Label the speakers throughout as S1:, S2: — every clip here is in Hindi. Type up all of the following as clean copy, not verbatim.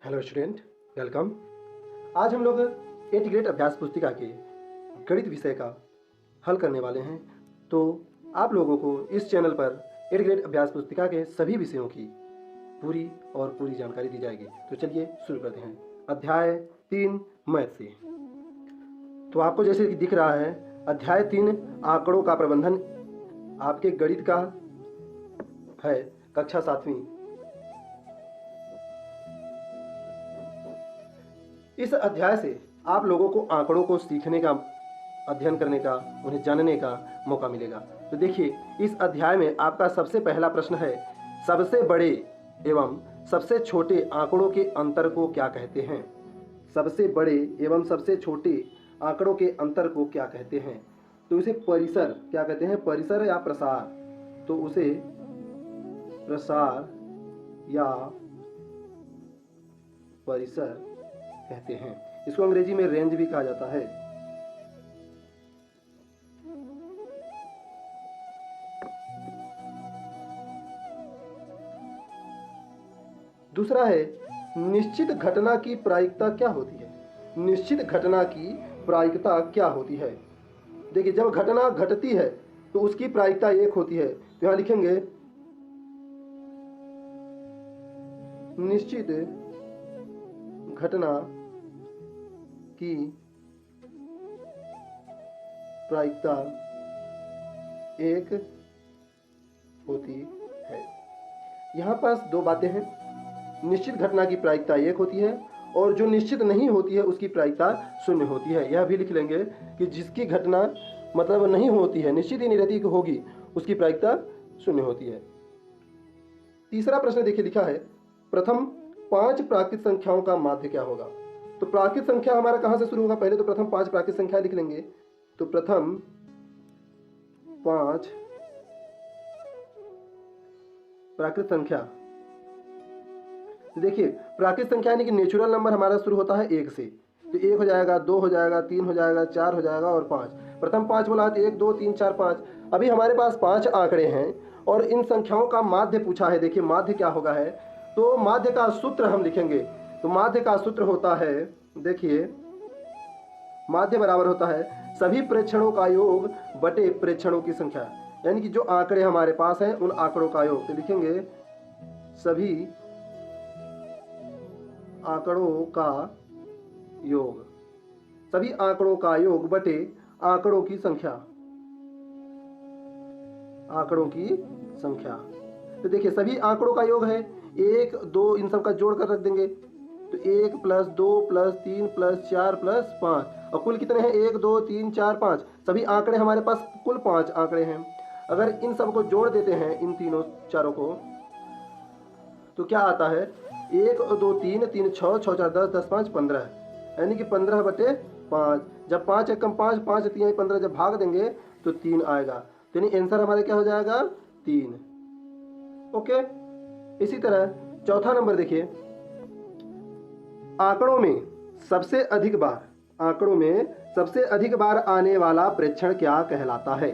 S1: Hello student, welcome. आज हम लोग 8th ग्रेड अभ्यास पुस्तिका के गणित विषय का हल करने वाले हैं। तो आप लोगों को इस चैनल पर 8th ग्रेड अभ्यास पुस्तिका के सभी विषयों की पूरी जानकारी दी जाएगी। तो चलिए शुरू करते हैं। अध्याय 3 मैथ से। तो आपको जैसे कि दिख रहा है, अध्याय 3 आंकड़ों का प्रबंधन आपके गणित का है, कक्षा 7वीं। इस अध्याय से आप लोगों को आंकड़ों को सीखने का, अध्ययन करने का, उन्हें जानने का मौका मिलेगा। तो देखिए, इस अध्याय में आपका सबसे पहला प्रश्न है, सबसे बड़े एवं सबसे छोटे आंकड़ों के अंतर को क्या कहते हैं। सबसे बड़े एवं सबसे छोटे आंकड़ों के अंतर को क्या कहते हैं। तो उसे परिसर क्या कहते हैं, परिसर या प्रसार। तो उसे प्रसार या परिसर कहते हैं। इसको अंग्रेजी में रेंज भी कहा जाता है। दूसरा है, निश्चित घटना की प्रायिकता क्या होती है। निश्चित घटना की प्रायिकता क्या होती है। देखिए, जब घटना घटती है तो उसकी प्रायिकता 1 होती है। तो यहां लिखेंगे निश्चित घटना की प्रायिकता 1 होती है। यहाँ पास दो बातें हैं, निश्चित घटना की प्रायिकता 1 होती है और जो निश्चित नहीं होती है उसकी प्रायिकता 0 होती है। यह भी लिख लेंगे कि जिसकी घटना मतलब नहीं होती है, निश्चित ही नहीं रहती कि होगी, उसकी प्रायिकता 0 होती है। तीसरा प्रश्न देखिए, लिखा है प्रथम 5 प्राकृत संख्याओं का माध्य क्या होगा। तो प्राकृत संख्या हमारा कहां से शुरू होगा, पहले तो प्रथम 5 प्राकृत संख्या लिख लेंगे। तो प्रथम 5 प्राकृत संख्या। तो देखिए, प्राकृत संख्या यानी कि नेचुरल नंबर हमारा शुरू होता है 1 से। तो 1 हो जाएगा, 2 हो जाएगा, 3 हो जाएगा, 4 हो जाएगा और 5। प्रथम 5 बोला तो 1 2 3 4 5। अभी हमारे पास 5 आंकड़े हैं और इन संख्याओं का माध्य पूछा है। देखिए, माध्य क्या होगा है, तो माध्य का सूत्र हम लिखेंगे। तो माध्य का सूत्र होता है, देखिए, माध्य बराबर होता है सभी प्रेक्षणों का योग बटे प्रेक्षणों की संख्या। यानी कि जो आंकड़े हमारे पास हैं उन आंकड़ों का योग। तो लिखेंगे सभी आंकड़ों का योग, सभी आंकड़ों का योग बटे आंकड़ों की संख्या, आंकड़ों की संख्या। तो देखिए, सभी आंकड़ों का योग है 1 2, इन सब का जोड़ कर रख देंगे। तो 1 + 2 + 3 + 4 + 5 और कुल कितने हैं, 1 2 3 4 5। सभी आंकड़े हमारे पास कुल 5 आंकड़े हैं। अगर इन सब को जोड़ देते हैं, इन तीनों चारों को, तो क्या आता है, 1 2 3 3 6 6 4 10 10 5 15, यानी कि 15/5। जब 5 एकम 5 5 3 15, जब भाग देंगे तो 3 आएगा। तो यानी आंसर हमारे क्या हो जाएगा, 3। ओके। इसी तरह चौथा नंबर देखिए, आंकड़ों में सबसे अधिक बार, आंकड़ों में सबसे अधिक बार आने वाला प्रेक्षण क्या कहलाता है।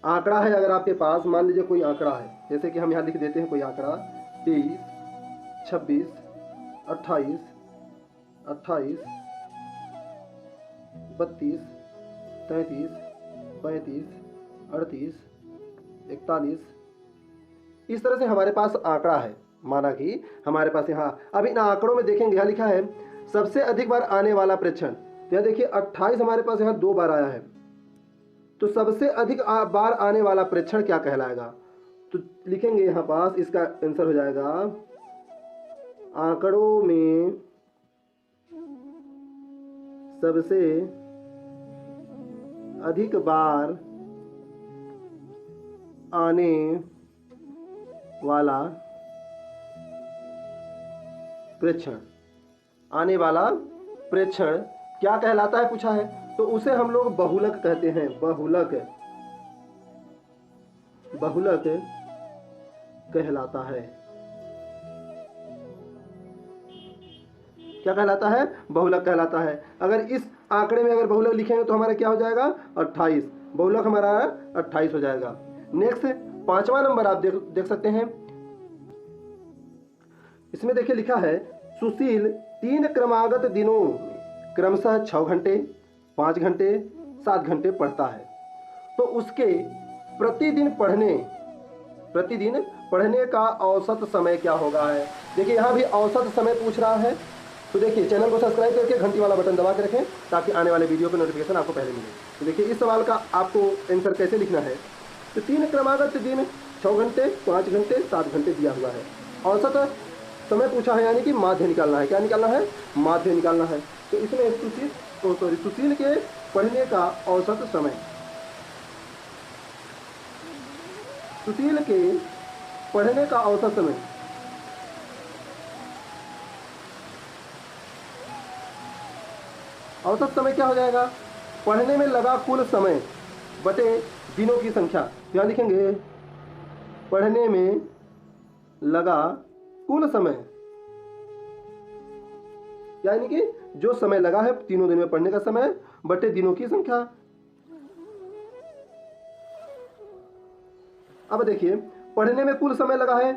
S1: आंकड़ा है अगर आपके पास, मान लीजिए कोई आंकड़ा है, जैसे कि हम यहाँ लिख देते हैं कोई आंकड़ा 23 26 28 28 32 33 35 38 41। इस तरह से हमारे पास आंकड़ा है, माना कि हमारे पास यहाँ। अब इन आंकड़ों में देखेंगे, यहाँ लिखा है सबसे अधिक बार आने वाला प्रेक्षण। तो यहाँ देखिए 28 हमारे पास यहाँ 2 बार आया है। तो सबसे अधिक बार आने वाला प्रेक्षण क्या कहलाएगा। तो लिखेंगे यहाँ पास, इसका आंसर हो जाएगा आंकड़ों में सबसे अधिक बार आने वाला प्रेक्षण, आने वाला प्रेक्षण क्या कहलाता है पूछा है। तो उसे हम लोग बहुलक कहते हैं, बहुलक, बहुलक कहलाता है। क्या कहलाता है, बहुलक कहलाता है। अगर इस आंकड़े में अगर बहुलक लिखेंगे तो हमारा क्या हो जाएगा, 28। बहुलक हमारा 28 हो जाएगा। नेक्स्ट 5वां नंबर आप देख सकते हैं, इसमें देखिए लिखा है सुशील 3 क्रमागत दिनों में क्रमशः 6 घंटे, 5 घंटे, 7 घंटे पढ़ता है, तो उसके प्रतिदिन पढ़ने का औसत समय क्या होगा है। देखिए यहाँ भी औसत समय पूछ रहा है, तो देखिए चैनल को सब्सक्राइब करके घंटी वाला बटन दबा के रखें ताकि आने वाले वीडियो का नोटिफिकेशन आपको पहले मिले। तो देखिए इस सवाल का आपको आंसर कैसे लिखना है। तो 3 क्रमागत दिन 6 घंटे, 5 घंटे, 7 घंटे दिया हुआ है, औसत समय पूछा है, यानी कि माध्य निकालना है। क्या निकालना है? माध्य निकालना है। तो इसमें सुशील के पढ़ने का औसत समय, सुशील के पढ़ने का औसत समय क्या हो जाएगा? पढ़ने में लगा कुल समय बटे दिनों की संख्या। यहाँ लिखेंगे पढ़ने में लगा कुल समय, यानी कि जो समय लगा है तीनों दिन में पढ़ने का समय बटे दिनों की संख्या। अब देखिए पढ़ने में कुल समय लगा है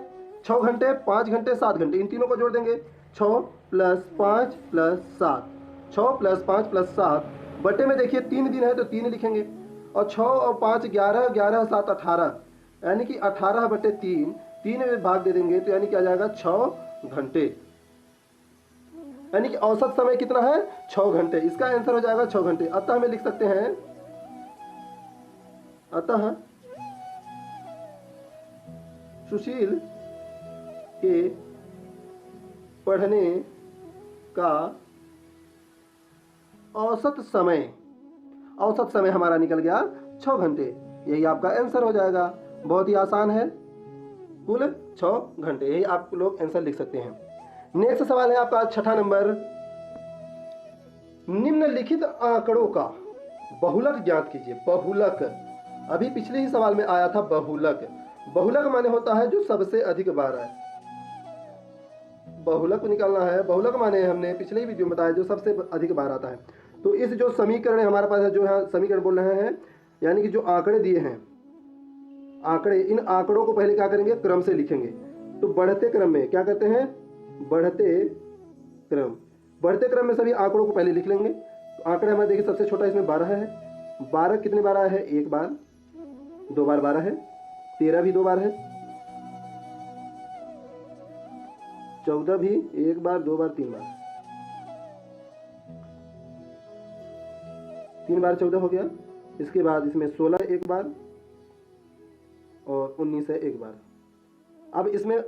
S1: 6 घंटे, 5 घंटे, 7 घंटे, इन तीनों को जोड़ देंगे। 6 + 5 + 7, 6 + 5 + 7 बटे में देखिए 3 दिन है तो 3 लिखेंगे, और 6 और 5 11, 11 7 18, यानी कि 18 बटे 3, 3 में भाग दे देंगे तो यानी क्या जाएगा 6 घंटे, यानी कि औसत समय कितना है? 6 घंटे। इसका आंसर हो जाएगा 6 घंटे। अतः हमें लिख सकते हैं, अतः सुशील के पढ़ने का औसत समय हमारा निकल गया 6 घंटे। यही आपका आंसर हो जाएगा। बहुत ही आसान है, कुल 6 घंटे, यही आप लोग आंसर लिख सकते हैं। नेक्स्ट सवाल है आपका 6ठा नंबर। निम्नलिखित आंकड़ों का बहुलक ज्ञात कीजिए। बहुलक, अभी पिछले ही सवाल में आया था बहुलक। बहुलक माने होता है जो सबसे अधिक बार आए, बहुलक निकालना है। बहुलक माने हमने पिछले ही वीडियो में बताया जो सबसे अधिक बार आता है। तो इस जो समीकरण हमारे पास है, जो यहाँ समीकरण बोल रहे हैं, यानी कि जो आंकड़े दिए हैं, आंकड़े, इन आंकड़ों को पहले क्या करेंगे? क्रम से लिखेंगे। तो बढ़ते क्रम में क्या कहते हैं? बढ़ते क्रम में सभी आंकड़ों को पहले लिख लेंगे। तो आंकड़े हमारे देखिए सबसे छोटा इसमें 12 है। 12 कितने बार आया है? 1 बार, 2 बार 12 है, 13 भी 2 बार है, 14 भी 1 बार, 2 बार, 3 बार, 3 बार 14 हो गया। इसके बाद इसमें 16 1 बार और 19 है 1 बार। अब इसमें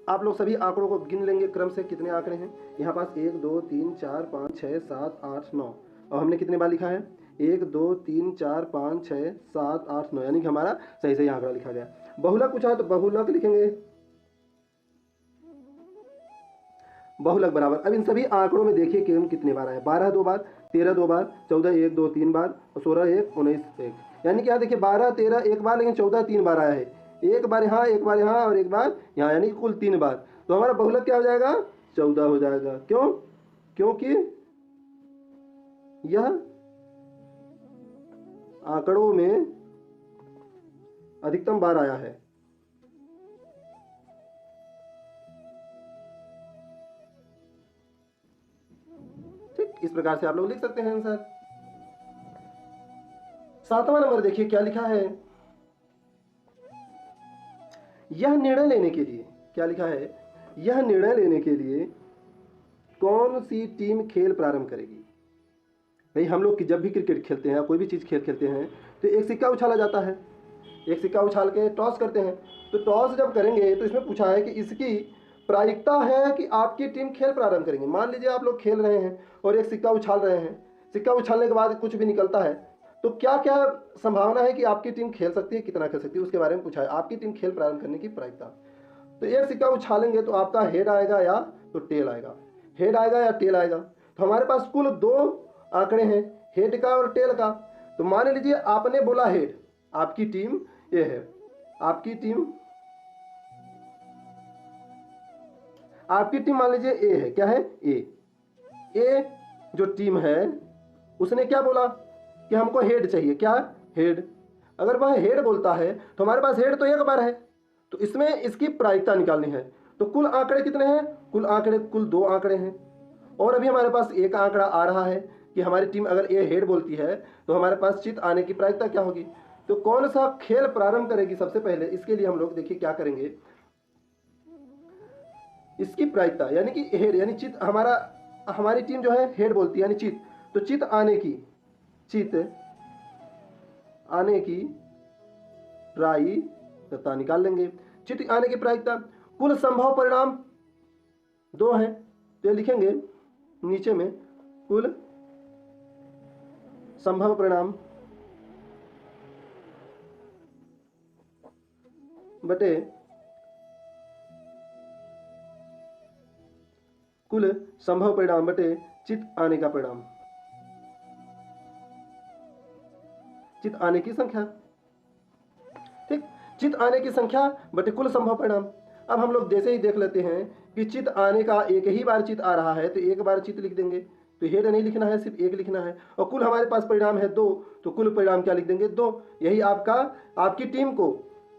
S1: आप लोग सभी आंकड़ों को गिन लेंगे क्रम से, कितने आंकड़े हैं यहाँ पास? 1 2 3 4 5 6 7 8 9, और हमने कितने बार लिखा है? 1 2 3 4 5 6 7 8 9, यानी कि हमारा सही सही आंकड़ा लिखा गया। बहुलक पूछा है तो बहुलक लिखेंगे, बहुलक बराबर। अब इन सभी आंकड़ों में देखिए कि कितने बार आए। 12 2 बार, 13 2 बार, 14 1 2 3 बार, और 16 1 19 1, यानी क्या देखिए 12 13 1 बार, लेकिन 14 3 बार आया है। 1 बार यहाँ, 1 बार यहाँ और 1 बार यहाँ, यानी कुल 3 बार। तो हमारा बहुलक क्या हो जाएगा? 14 हो जाएगा। क्यों? क्योंकि यह आंकड़ों में अधिकतम बार आया है। ठीक, इस प्रकार से आप लोग लिख सकते हैं आंसर। 7वां नंबर देखिए क्या लिखा है। यह निर्णय लेने के लिए, क्या लिखा है? यह निर्णय लेने के लिए कौन सी टीम खेल प्रारंभ करेगी? भाई हम लोग जब भी क्रिकेट खेलते हैं या कोई भी चीज़ खेलते हैं तो एक सिक्का उछाला जाता है, एक सिक्का उछाल के टॉस करते हैं। तो टॉस जब करेंगे तो इसमें पूछा है कि इसकी प्रायिकता है कि आपकी टीम खेल प्रारंभ करेंगे। मान लीजिए आप लोग खेल रहे हैं और एक सिक्का उछाल रहे हैं, सिक्का उछालने के बाद कुछ भी निकलता है, तो क्या क्या संभावना है कि आपकी टीम खेल सकती है, कितना खेल सकती है, उसके बारे में पूछा है। आपकी टीम खेल प्रारंभ करने की प्रायिकता। तो एक सिक्का उछालेंगे तो आपका हेड आएगा या तो टेल आएगा, हेड आएगा या टेल आएगा। तो हमारे पास कुल 2 आंकड़े हैं, हेड का और टेल का। तो मान लीजिए आपने बोला हेड, आपकी टीम ये है, आपकी टीम मान लीजिए ए है। क्या है? ए जो टीम है उसने क्या बोला कि हमको हेड चाहिए। क्या? हेड। अगर वह हेड बोलता है तो हमारे पास हेड तो 1 बार है, तो इसमें इसकी प्रायिकता निकालनी है। तो कुल आंकड़े कितने हैं? कुल आंकड़े कुल 2 आंकड़े हैं। और अभी हमारे पास एक आंकड़ा आ रहा है कि हमारी टीम अगर ए हेड बोलती है तो हमारे पास चित आने की प्रायिकता क्या होगी? तो कौन सा खेल प्रारंभ करेगी सबसे पहले, इसके लिए हम लोग देखिए क्या करेंगे। इसकी प्रायिकता यानी कि हेड यानी चित, हमारी टीम जो है हेड बोलती है यानी चित, तो चित आने की प्रायिकता निकाल लेंगे। चित आने की प्रायिकता, कुल संभव परिणाम 2 हैं, तो ये लिखेंगे नीचे में, कुल संभव परिणाम बटे कुल संभव परिणाम बटे चित आने का परिणाम, चित आने की संख्या। ठीक, चित आने की संख्या बटे कुल संभव परिणाम। अब हम लोग जैसे ही देख लेते हैं कि चित आने का एक ही बार चित आ रहा है तो एक बार चित लिख देंगे, तो हेड नहीं लिखना है, सिर्फ एक लिखना है। और कुल हमारे पास परिणाम है 2, तो कुल परिणाम क्या लिख देंगे? 2। यही आपकी टीम को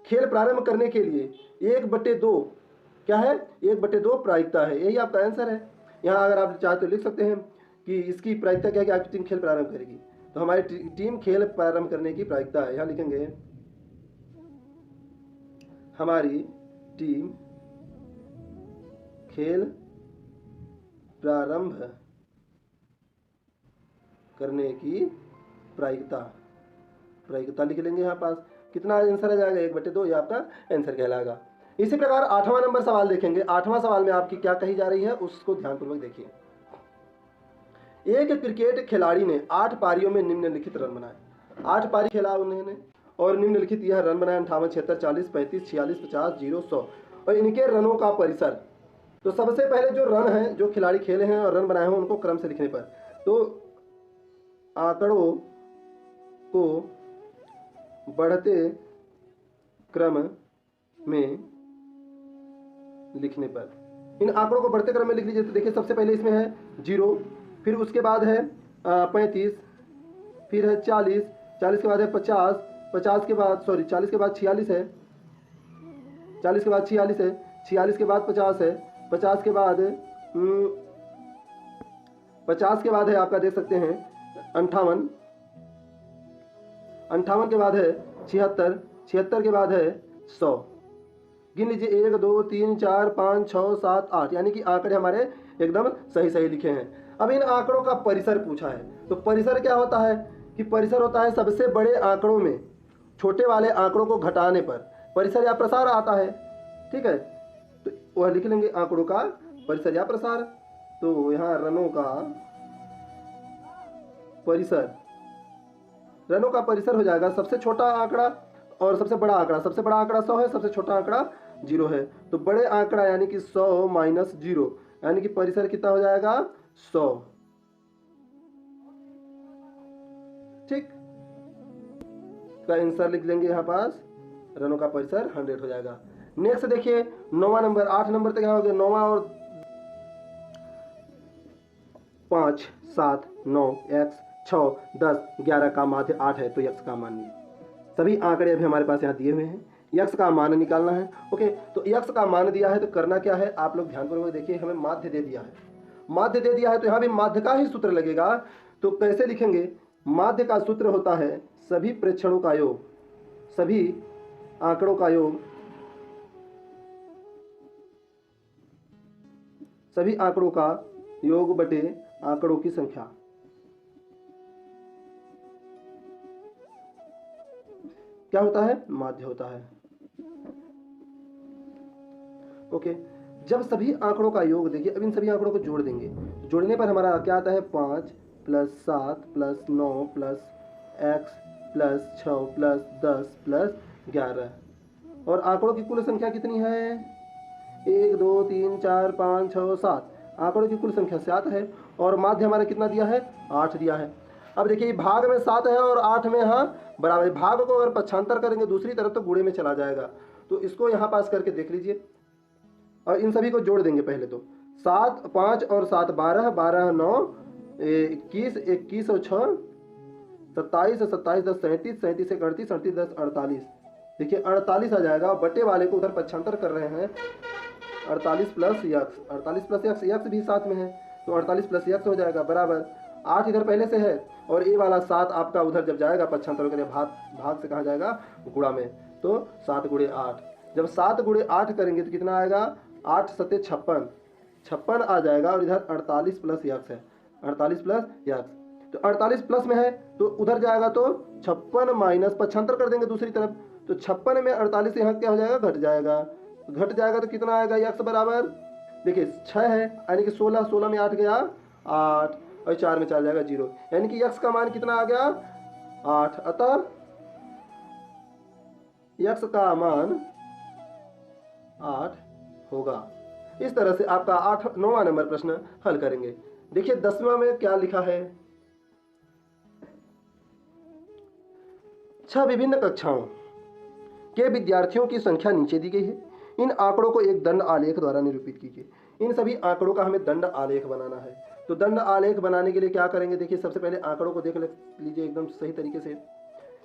S1: खेल प्रारंभ करने के लिए 1/2 क्या है? 1/2 प्रायिकता है, यही आपका आंसर है। यहाँ अगर आप चाहते तो लिख सकते हैं कि इसकी प्रायिकता क्या है कि आपकी टीम खेल प्रारंभ करेगी। तो हमारी टीम खेल प्रारंभ करने की प्रायिकता है, यहाँ लिखेंगे हमारी टीम खेल प्रारंभ करने की प्रायिकता लिख लेंगे। यहाँ पास कितना आंसर आ जाएगा? 1/2, ये आपका आंसर कहलाएगा। इसी प्रकार 8वां नंबर सवाल देखेंगे। 8वां सवाल में आपकी क्या कही जा रही है उसको ध्यानपूर्वक देखिए। एक क्रिकेट खिलाड़ी ने 8 पारियों में निम्नलिखित रन बनाए। 8 पारी खेला उन्होंने और निम्नलिखित यह रन बनाए 58, 76, 40, 35, 46, 50, 0, 100 और इनके रनों का परिसर। तो सबसे पहले जो रन हैं, जो खिलाड़ी खेले हैं और रन बनाए हैं उनको क्रम से लिखने पर, तो आंकड़ों को बढ़ते क्रम में लिखने पर, इन आंकड़ों को बढ़ते क्रम में लिख लीजिए। तो देखिए सबसे पहले इसमें है 0, फिर उसके बाद है 35, फिर है 40, 40 के बाद है 50, 50 के बाद 40 के बाद 46 है, 40 के बाद 46 है, 46 के बाद 50 है, 50 के बाद 50 के बाद है आपका देख सकते हैं 58, 58 के बाद है 76, 76 के बाद है 100। गिन लीजिए 1 2 3 4 5 6 7 8, यानी कि आंकड़े हमारे एकदम सही लिखे हैं। अब इन आंकड़ों का परिसर पूछा है, तो परिसर क्या होता है कि परिसर होता है सबसे बड़े आंकड़ों में छोटे वाले आंकड़ों को घटाने पर परिसर या प्रसार आता है। ठीक है, तो वह लिख लेंगे आंकड़ों का परिसर या प्रसार। तो यहाँ रनों का परिसर हो जाएगा सबसे छोटा आंकड़ा और सबसे बड़ा आंकड़ा। सबसे बड़ा आंकड़ा 100 है, सबसे छोटा आंकड़ा 0 है, तो बड़े आंकड़ा यानी कि 100 माइनस 0 यानी कि परिसर कितना हो जाएगा? 100। ठीक, का आंसर लिख देंगे यहाँ पास, रनों का परिसर 100 हो जाएगा। नेक्स्ट देखिए 9वां नंबर, 8 नंबर तक यहाँ हो गया। 9वां और 5 7 9 x 6 10 11 का माध्य 8 है, तो x का मान लीजिए। सभी आंकड़े अभी हमारे पास यहाँ दिए हुए हैं, x का मान निकालना है। ओके, तो x का मान दिया है तो करना क्या है, आप लोग ध्यानपूर्वक देखिए। हमें माध्य दे दिया है, तो यहाँ भी माध्य का ही सूत्र लगेगा। तो कैसे लिखेंगे? माध्य का सूत्र होता है सभी प्रेक्षणों का योग, सभी आंकड़ों का योग, सभी आंकड़ों का योग बटे आंकड़ों की संख्या। क्या होता है? माध्य होता है। ओके, जब सभी आंकड़ों का योग देखिए, अब इन सभी आंकड़ों को जोड़ देंगे। जोड़ने पर हमारा क्या आता है? 5 + 7 + 9 + x + 6 + 10 + 11 और आंकड़ों की कुल संख्या कितनी है? 1 2 3 4 5 6 7, आंकड़ों की कुल संख्या 7 है और माध्य हमारा कितना दिया है? 8 दिया है। अब देखिए भाग में 7 है और 8 में यहाँ बराबर। भाग को अगर पक्षांतर करेंगे दूसरी तरफ तो गुणे में चला जाएगा, तो इसको यहाँ पास करके देख लीजिए और इन सभी को जोड़ देंगे। पहले तो 7 5 और 7 12, 12 9 21, 21 और 6 27, 27 10 37, 37 1 38, 38 10 48। देखिए 48 आ जाएगा। बटे वाले को उधर पक्षांतर कर रहे हैं 48 plus x, 48 plus x, x भी साथ में है तो 48 प्लस यक्स हो जाएगा बराबर 8 इधर पहले से है और ये वाला 7 आपका उधर जब जाएगा पक्षांतरों के लिए भाग से कहाँ जाएगा गुणा में, तो 7 गुणे 8, जब 7 गुणे 8 करेंगे तो कितना आएगा 8 सत्ते 56, 56 आ जाएगा और इधर 48 प्लस यक्स है, 48 प्लस यक्स, तो 48 प्लस में है तो उधर जाएगा तो 56 माइनस पक्षांतर कर देंगे दूसरी तरफ, तो 56 में 48 यहाँ क्या हो जाएगा घट जाएगा, घट जाएगा तो कितना आएगा यक्स बराबर, देखिए 6 है यानी कि 16, 16 में 8 गया 8 और 4 में 4 जाएगा 0, यानी कि यक्स का मान कितना आ गया 8, अतः यक्स का मान 8 होगा। इस तरह से आपका 9वां नंबर प्रश्न हल करेंगे। देखिए 10वां में क्या लिखा है, 6 विभिन्न कक्षाओं के विद्यार्थियों की संख्या नीचे दी गई है, इन आंकड़ों को एक दंड आलेख द्वारा निरूपित कीजिए। इन सभी आंकड़ों का हमें दंड आलेख बनाना है, तो दंड आलेख बनाने के लिए क्या करेंगे, देखिए सबसे पहले आंकड़ों को देख लीजिए एकदम सही तरीके से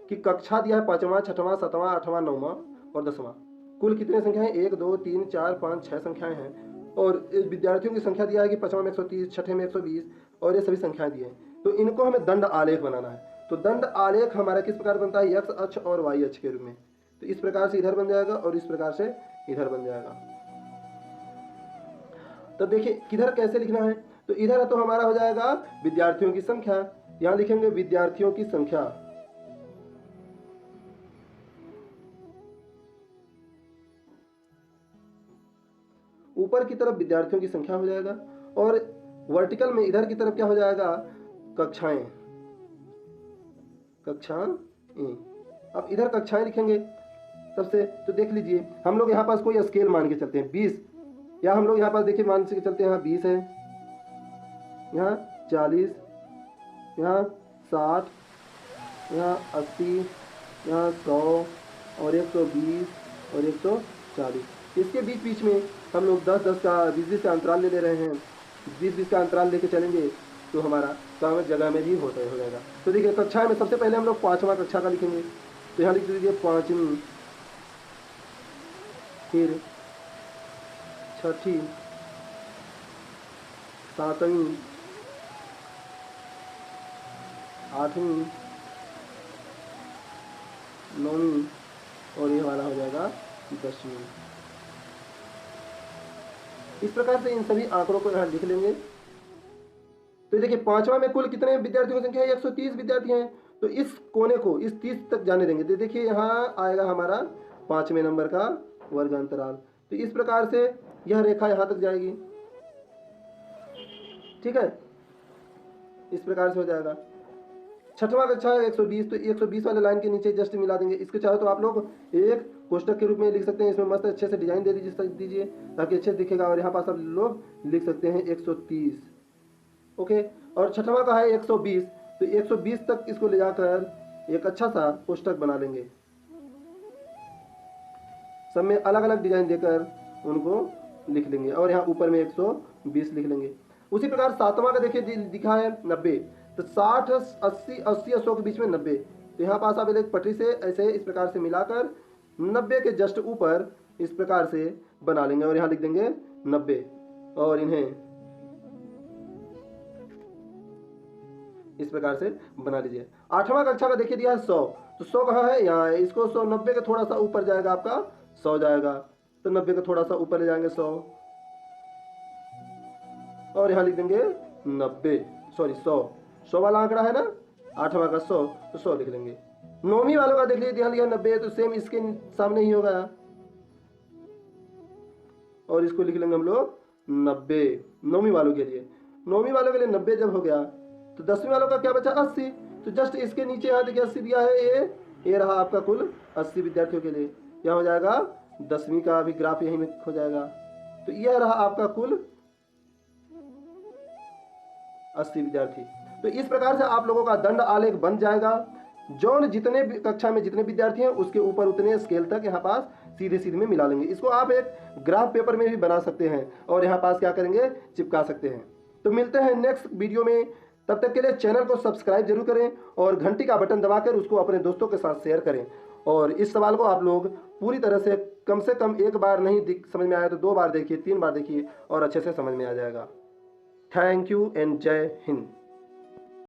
S1: कि कक्षा दिया है 5वां 6वां 7वां 8वां 9वां और 10वां, कुल कितने संख्याएं 1 2 3 4 5 6 संख्याएं हैं और विद्यार्थियों की संख्या दिया है कि 5वां में 130, 6ठे में 120 और ये सभी संख्याएं दी हैं, तो इनको हमें दंड आलेख बनाना है। तो दंड आलेख हमारा किस प्रकार बनता है, एक्स अक्ष और वाई अक्ष के रूप में, तो इस प्रकार से इधर बन जाएगा और इस प्रकार से इधर बन जाएगा। तो देखिए किधर कैसे लिखना है, तो इधर तो हमारा हो जाएगा विद्यार्थियों की संख्या, यहां लिखेंगे विद्यार्थियों की संख्या, ऊपर की तरफ विद्यार्थियों की संख्या हो जाएगा और वर्टिकल में इधर की तरफ क्या हो जाएगा कक्षाएं, कक्षाएं। अब इधर कक्षाएं लिखेंगे सबसे, तो देख लीजिए हम लोग यहाँ पास कोई स्केल मान के चलते हैं 20, या हम लोग यहाँ पास देखिए मान के चलते हैं यहाँ 20 है, यहाँ 40, यहाँ 60, यहाँ 80, यहाँ 100 और 120 और 140, इसके बीच बीच में हम लोग 10-10 का 20-20 का अंतराल ले रहे हैं, 20-20 का अंतराल लेके चलेंगे तो हमारा काम जगह में भी हो जाएगा। तो देखिए कक्षा में सबसे पहले हम लोग 5वां कक्षा का लिखेंगे, तो यहाँ लिख दीजिए 5वीं, फिर 6ठी, 7वीं, 8वीं, 9वीं और ये वाला हो जाएगा 10वीं। इस प्रकार से इन सभी आंकड़ों को यहाँ लिख लेंगे। तो देखिए 5वां में कुल कितने विद्यार्थियों की संख्या है, 130 विद्यार्थी हैं, तो इस कोने को इस 30 तक जाने देंगे। तो देखिए यहाँ आएगा हमारा 5वें नंबर का वर्ग अंतराल, तो इस प्रकार से यह रेखा यहाँ तक जाएगी, ठीक है, इस प्रकार से हो जाएगा। 6वां कक्षा है 120, तो 120 वाले लाइन के नीचे जस्ट मिला देंगे। इसको चाहे तो आप लोग एक कोष्टक के रूप में लिख सकते हैं, इसमें मस्त अच्छे से डिजाइन दे दीजिए ताकि अच्छे से दिखेगा, और यहाँ पास आप लोग लिख सकते हैं 130, ओके। और 6वां का है 120, तो 120 तक इसको ले जाकर एक अच्छा सा कोष्टक बना लेंगे, सब में अलग अलग डिजाइन देकर उनको लिख लेंगे, और यहाँ ऊपर में 120 लिख लेंगे। उसी प्रकार 7वां का देखिए दिखा है 90, तो 60 80 80 और 100 के बीच में 90, तो यहाँ पास आप एक पटरी से ऐसे इस प्रकार से मिलाकर 90 के जस्ट ऊपर इस प्रकार से बना लेंगे, और यहाँ लिख देंगे 90 और इन्हें इस प्रकार से बना लीजिए। 8वां कक्षा का देखिए दिया है 100, तो 100 कहाँ है, यहाँ है, इसको 100 90 के थोड़ा सा ऊपर जाएगा आपका 100 जाएगा, तो 90 के थोड़ा सा ऊपर ले जाएंगे 100 और यहाँ लिख देंगे 90, सॉरी 100 वाला आंकड़ा है ना, 8वां का 100, तो 100 लिख लेंगे। 9वीं वालों का देख लीजिए ध्यान लिया 90, तो सेम इसके सामने ही होगा और इसको लिख लेंगे हम लोग 90 9वीं वालों के लिए। 9वीं वालों के लिए 90 जब हो गया तो 10वीं वालों का क्या बचा 80, तो जस्ट इसके नीचे यहाँ देखिए 80 दिया है, ये रहा आपका कुल 80 विद्यार्थियों के लिए। क्या हो जाएगा 10वीं का भी ग्राफ यहीं में हो जाएगा, तो यह रहा आपका कुल 80 विद्यार्थी। तो इस प्रकार से आप लोगों का दंड आलेख बन जाएगा, जौन जितने कक्षा में जितने विद्यार्थी हैं उसके ऊपर उतने स्केल तक यहाँ पास सीधे सीधे में मिला लेंगे। इसको आप एक ग्राफ पेपर में भी बना सकते हैं और यहाँ पास क्या करेंगे चिपका सकते हैं। तो मिलते हैं नेक्स्ट वीडियो में, तब तक के लिए चैनल को सब्सक्राइब जरूर करें और घंटी का बटन दबाकर उसको अपने दोस्तों के साथ शेयर करें। और इस सवाल को आप लोग पूरी तरह से कम एक बार नहीं समझ में आया तो 2 बार देखिए, 3 बार देखिए और अच्छे से समझ में आ जाएगा। थैंक यू एंड जय हिंद।